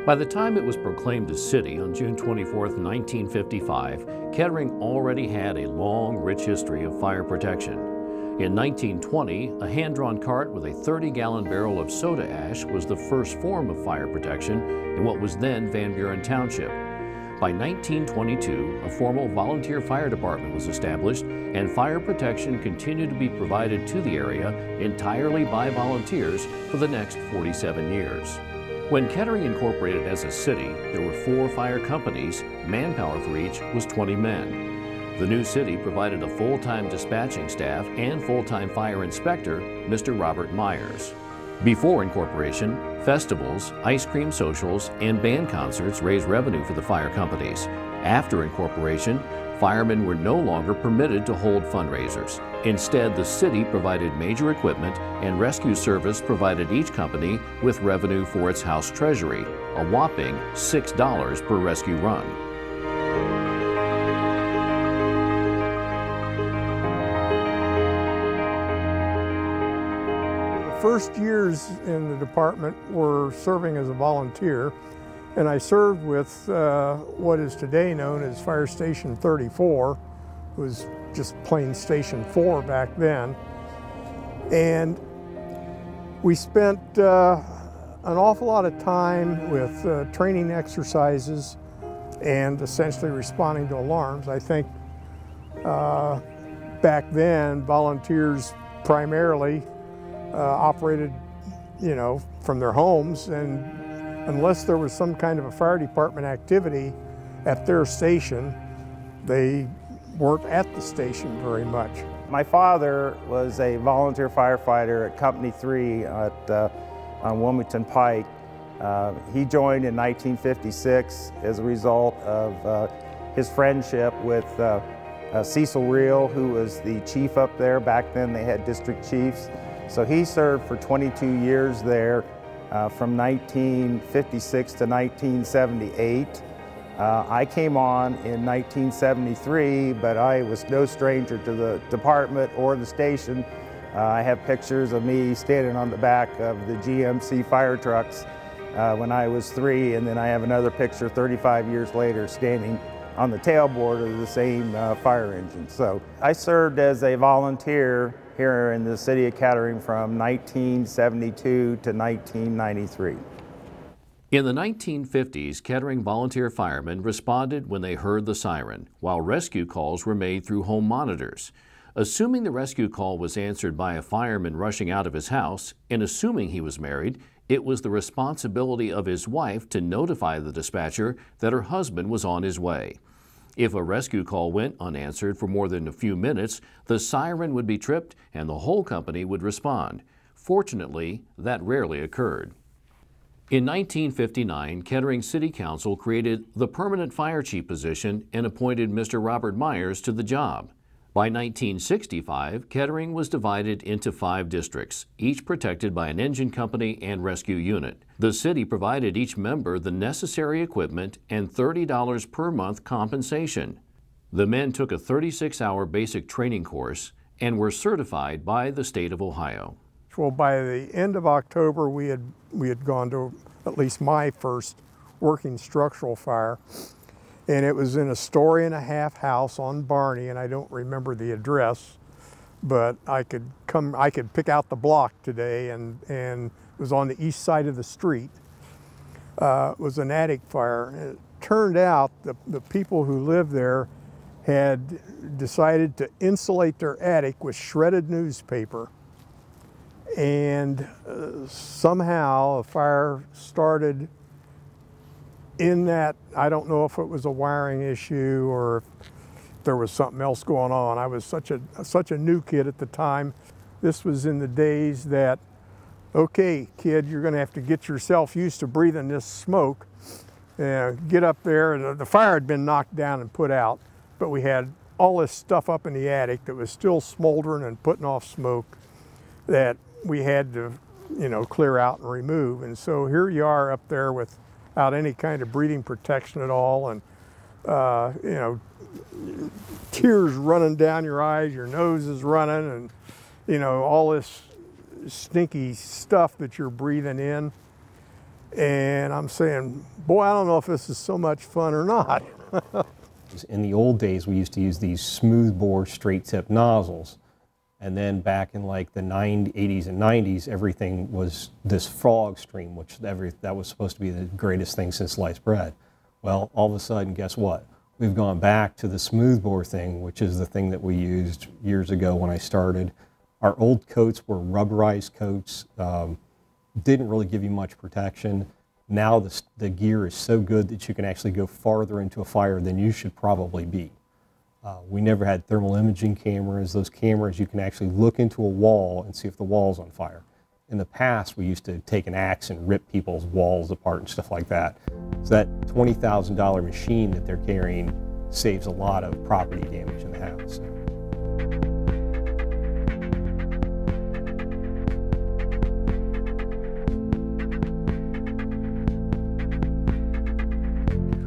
By the time it was proclaimed a city on June 24, 1955, Kettering already had a long, rich history of fire protection. In 1920, a hand-drawn cart with a 30-gallon barrel of soda ash was the first form of fire protection in what was then Van Buren Township. By 1922, a formal volunteer fire department was established, and fire protection continued to be provided to the area entirely by volunteers for the next 47 years. When Kettering incorporated as a city, there were 4 fire companies. Manpower for each was 20 men. The new city provided a full-time dispatching staff and full-time fire inspector, Mr. Robert Myers. Before incorporation, festivals, ice cream socials, and band concerts raised revenue for the fire companies. After incorporation, firemen were no longer permitted to hold fundraisers. Instead, the city provided major equipment, and rescue service provided each company with revenue for its house treasury, a whopping $6 per rescue run. First years in the department were serving as a volunteer, and I served with what is today known as Fire Station 34. It was just plain Station 4 back then. And we spent an awful lot of time with training exercises and essentially responding to alarms. I think back then volunteers primarily operated, from their homes, and unless there was some kind of a fire department activity at their station, they weren't at the station very much. My father was a volunteer firefighter at Company 3 on Wilmington Pike. He joined in 1956 as a result of his friendship with Cecil Reel, who was the chief up there. Back then they had district chiefs. So he served for 22 years there, from 1956 to 1978. I came on in 1973, but I was no stranger to the department or the station. I have pictures of me standing on the back of the GMC fire trucks when I was 3, and then I have another picture 35 years later standing on the tailboard of the same fire engine. So I served as a volunteer here in the city of Kettering from 1972 to 1993. In the 1950s, Kettering volunteer firemen responded when they heard the siren, while rescue calls were made through home monitors. Assuming the rescue call was answered by a fireman rushing out of his house, and assuming he was married, it was the responsibility of his wife to notify the dispatcher that her husband was on his way. If a rescue call went unanswered for more than a few minutes, the siren would be tripped and the whole company would respond. Fortunately, that rarely occurred. In 1959, Kettering City Council created the permanent fire chief position and appointed Mr. Robert Myers to the job. By 1965, Kettering was divided into 5 districts, each protected by an engine company and rescue unit. The city provided each member the necessary equipment and $30 per month compensation. The men took a 36-hour basic training course and were certified by the state of Ohio. Well, by the end of October, we had gone to at least my first working structural fire. And it was in a 1.5-story house on Barney, and I don't remember the address, but I could pick out the block today, and it was on the east side of the street. It was an attic fire. It turned out the people who lived there had decided to insulate their attic with shredded newspaper. And somehow a fire started in that. I don't know if it was a wiring issue or if there was something else going on. I was such a new kid at the time. This was in the days that, okay, kid, you're gonna have to get yourself used to breathing this smoke. Get up there, and the fire had been knocked down and put out, but we had all this stuff up in the attic that was still smoldering and putting off smoke that we had to, clear out and remove. And so here you are up there without any kind of breathing protection at all, and tears running down your eyes, your nose is running, and all this stinky stuff that you're breathing in. And I'm saying, boy, I don't know if this is so much fun or not. In the old days, we used to use these smooth bore straight tip nozzles. And then back in like the 80s and 90s, everything was this frog stream, which that was supposed to be the greatest thing since sliced bread. Well, all of a sudden, guess what? We've gone back to the smooth bore thing, which is the thing that we used years ago when I started. Our old coats were rubberized coats, didn't really give you much protection. Now the gear is so good that you can actually go farther into a fire than you should probably be. We never had thermal imaging cameras. Those cameras, you can actually look into a wall and see if the wall's on fire. In the past, we used to take an axe and rip people's walls apart and stuff like that. So that $20,000 machine that they're carrying saves a lot of property damage in the house.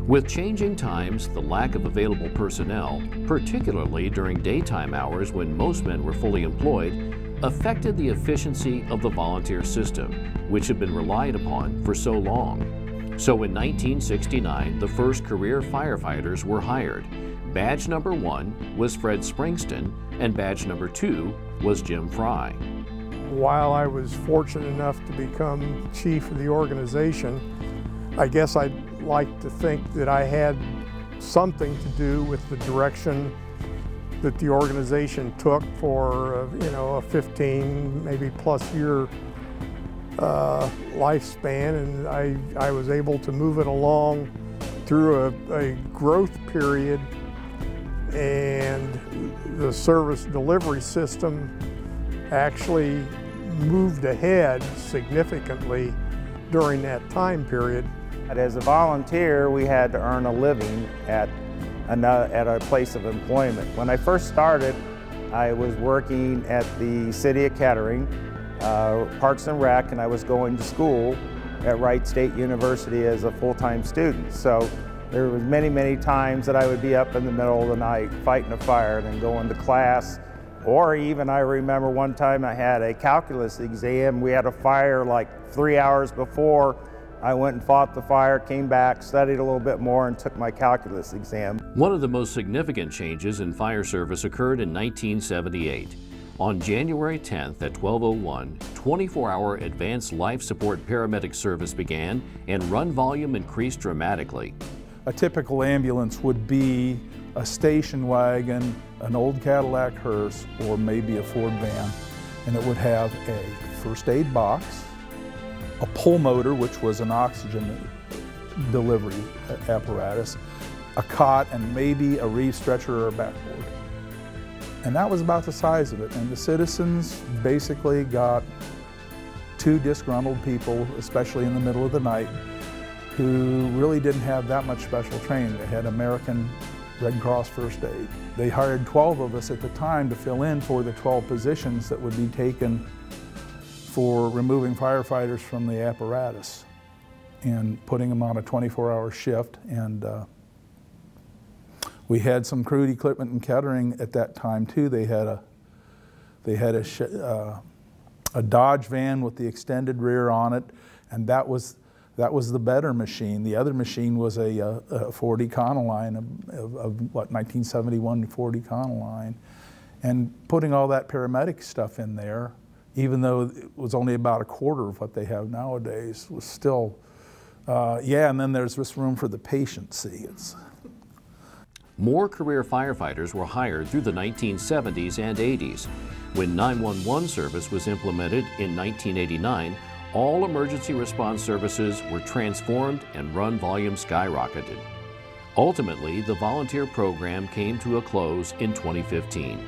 With changing times, the lack of available personnel, particularly during daytime hours when most men were fully employed, affected the efficiency of the volunteer system, which had been relied upon for so long. So in 1969, the first career firefighters were hired. Badge number 1 was Fred Springston, and badge number 2 was Jim Frey. While I was fortunate enough to become chief of the organization, I guess I'd like to think that I had something to do with the direction that the organization took for a 15, maybe plus year lifespan, and I was able to move it along through a growth period, and the service delivery system actually moved ahead significantly during that time period. As a volunteer, we had to earn a living at a place of employment. When I first started, I was working at the city of Kettering, Parks and Rec, and I was going to school at Wright State University as a full-time student. So there was many times that I would be up in the middle of the night fighting a fire and then going to class. Or even I remember one time I had a calculus exam. We had a fire like 3 hours before. I went and fought the fire, came back, studied a little bit more, and took my calculus exam. One of the most significant changes in fire service occurred in 1978. On January 10th at 12:01, 24-hour advanced life support paramedic service began and run volume increased dramatically. A typical ambulance would be a station wagon, an old Cadillac hearse, or maybe a Ford van, and it would have a first aid box, a pulmotor, which was an oxygen delivery apparatus, a cot, and maybe a reeve stretcher or a backboard. And that was about the size of it. And the citizens basically got 2 disgruntled people, especially in the middle of the night, who really didn't have that much special training. They had American Red Cross first aid. They hired 12 of us at the time to fill in for the 12 positions that would be taken for removing firefighters from the apparatus and putting them on a 24-hour shift. And we had some crude equipment in Kettering at that time too. They had a Dodge van with the extended rear on it, and that was the better machine. The other machine was a 40 Econoline, of what, 1971 40 Econoline. And putting all that paramedic stuff in there, even though it was only about a quarter of what they have nowadays, was still, yeah, and then there's this room for the patient, see. More career firefighters were hired through the 1970s and 80s. When 911 service was implemented in 1989, all emergency response services were transformed and run volume skyrocketed. Ultimately, the volunteer program came to a close in 2015.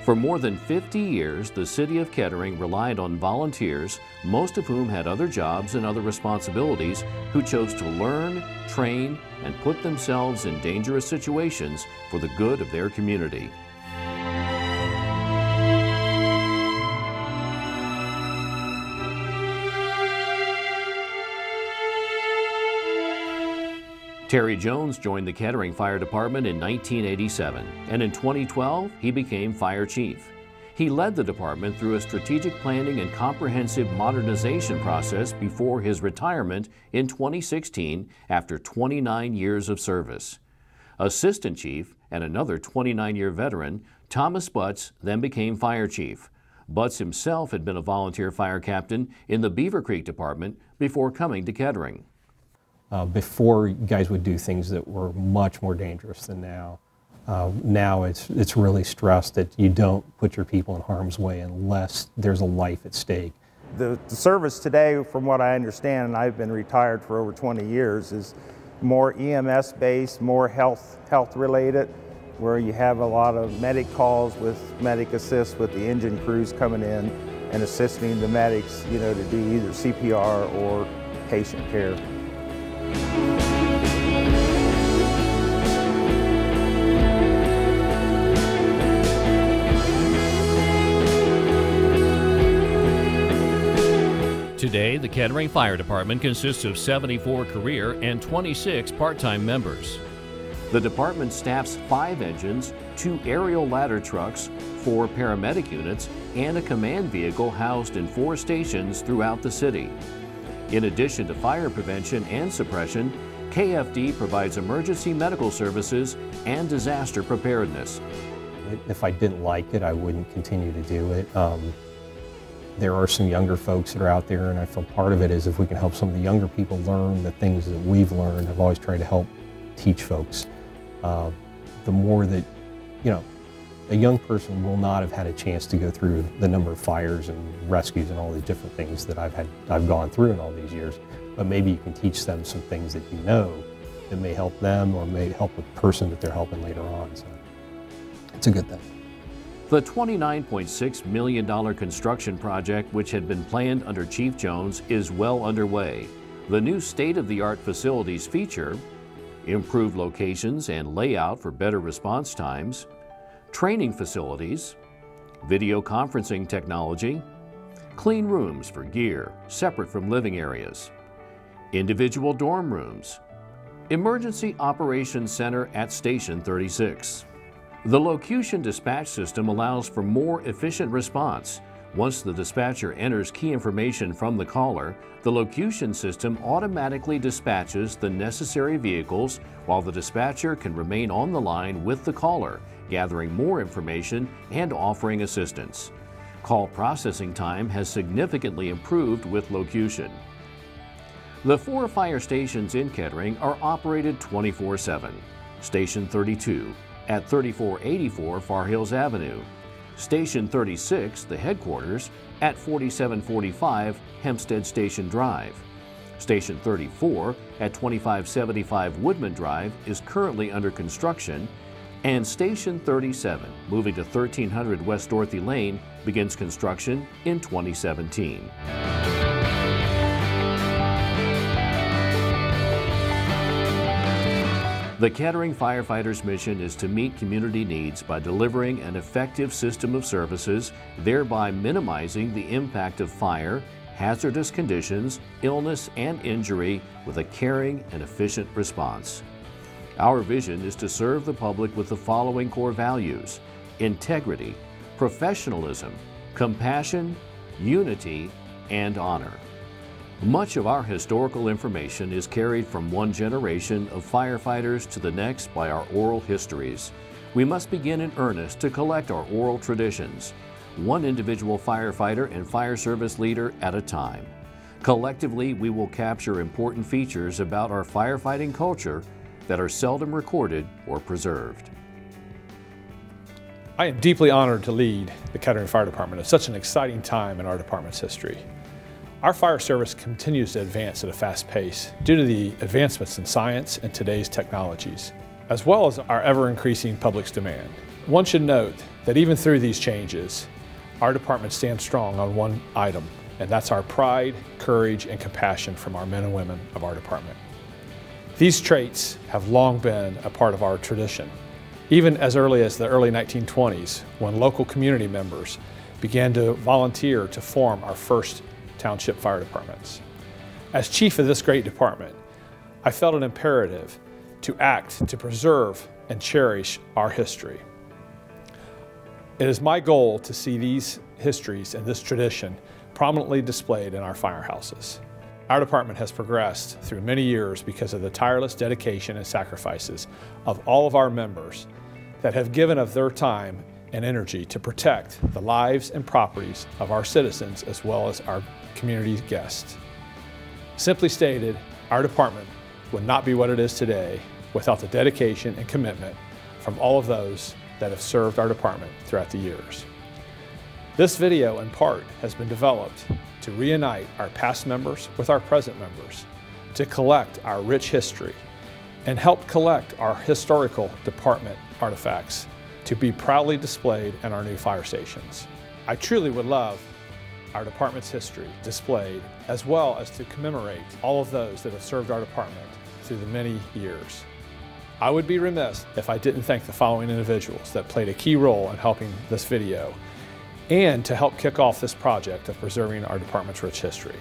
For more than 50 years, the City of Kettering relied on volunteers, most of whom had other jobs and other responsibilities, who chose to learn, train, and put themselves in dangerous situations for the good of their community. Terry Jones joined the Kettering Fire Department in 1987, and in 2012, he became fire chief. He led the department through a strategic planning and comprehensive modernization process before his retirement in 2016 after 29 years of service. Assistant Chief and another 29-year veteran, Thomas Butts then became Fire Chief. Butts himself had been a volunteer fire captain in the Beaver Creek Department before coming to Kettering. Before, guys would do things that were much more dangerous than now. Now it's really stressed that you don't put your people in harm's way unless there's a life at stake. The service today, from what I understand, and I've been retired for over 20 years, is more EMS based, more health related, where you have a lot of medic calls with medic assist with the engine crews coming in and assisting the medics, you know, to do either CPR or patient care. Today, the Kettering Fire Department consists of 74 career and 26 part-time members. The department staffs 5 engines, 2 aerial ladder trucks, 4 paramedic units, and a command vehicle housed in 4 stations throughout the city. In addition to fire prevention and suppression, KFD provides emergency medical services and disaster preparedness. If I didn't like it, I wouldn't continue to do it. There are some younger folks that are out there, and I feel part of it is if we can help some of the younger people learn the things that we've learned. I've always tried to help teach folks. The more that, you know, a young person will not have had a chance to go through the number of fires and rescues and all the different things that I've gone through in all these years, but maybe you can teach them some things that you know that may help them or may help the person that they're helping later on. So it's a good thing. The $29.6 million construction project, which had been planned under Chief Jones, is well underway. The new state-of-the-art facilities feature improved locations and layout for better response times, training facilities, video conferencing technology, clean rooms for gear separate from living areas, individual dorm rooms, emergency operations center at Station 36. The locution dispatch system allows for more efficient response. Once the dispatcher enters key information from the caller, the locution system automatically dispatches the necessary vehicles while the dispatcher can remain on the line with the caller, gathering more information and offering assistance. Call processing time has significantly improved with locution. The 4 fire stations in Kettering are operated 24/7. Station 32 at 3484 Far Hills Avenue. Station 36, the headquarters, at 4745 Hempstead Station Drive. Station 34 at 2575 Woodman Drive is currently under construction, and Station 37, moving to 1300 West Dorothy Lane, begins construction in 2017. The Kettering Firefighters' mission is to meet community needs by delivering an effective system of services, thereby minimizing the impact of fire, hazardous conditions, illness, and injury with a caring and efficient response. Our vision is to serve the public with the following core values: integrity, professionalism, compassion, unity, and honor. Much of our historical information is carried from one generation of firefighters to the next by our oral histories. We must begin in earnest to collect our oral traditions, one individual firefighter and fire service leader at a time. Collectively, we will capture important features about our firefighting culture that are seldom recorded or preserved. I am deeply honored to lead the Kettering Fire Department at such an exciting time in our department's history. Our fire service continues to advance at a fast pace due to the advancements in science and today's technologies, as well as our ever-increasing public's demand. One should note that even through these changes, our department stands strong on one item, and that's our pride, courage, and compassion from our men and women of our department. These traits have long been a part of our tradition, even as early as the early 1920s, when local community members began to volunteer to form our first township fire departments. As chief of this great department, I felt an imperative to act to preserve and cherish our history. It is my goal to see these histories and this tradition prominently displayed in our firehouses. Our department has progressed through many years because of the tireless dedication and sacrifices of all of our members that have given of their time and energy to protect the lives and properties of our citizens as well as our community's guests. Simply stated, our department would not be what it is today without the dedication and commitment from all of those that have served our department throughout the years. This video, in part, has been developed to reunite our past members with our present members, to collect our rich history, and help collect our historical department artifacts to be proudly displayed in our new fire stations. I truly would love our department's history displayed, as well as to commemorate all of those that have served our department through the many years. I would be remiss if I didn't thank the following individuals that played a key role in helping this video and to help kick off this project of preserving our department's rich history.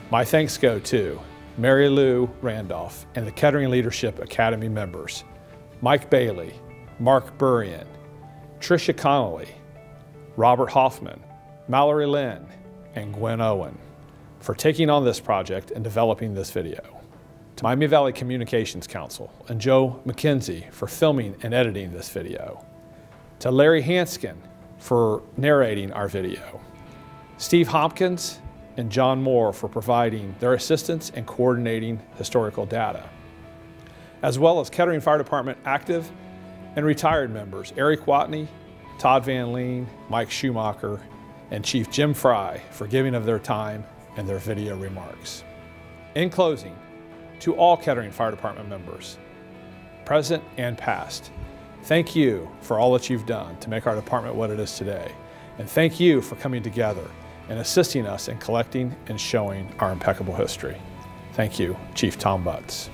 My thanks go to Mary Lou Randolph and the Kettering Leadership Academy members, Mike Bailey, Mark Burian, Tricia Connolly, Robert Hoffman, Mallory Lynn, and Gwen Owen for taking on this project and developing this video. To Miami Valley Communications Council and Joe McKenzie for filming and editing this video. To Larry Hanskin for narrating our video. Steve Hopkins and John Moore for providing their assistance and coordinating historical data. As well as Kettering Fire Department active and retired members Eric Watney, Todd Van Leen, Mike Schumacher, and Chief Jim Frey for giving of their time and their video remarks. In closing, to all Kettering Fire Department members, present and past, thank you for all that you've done to make our department what it is today. And thank you for coming together and assisting us in collecting and showing our impeccable history. Thank you, Chief Tom Butts.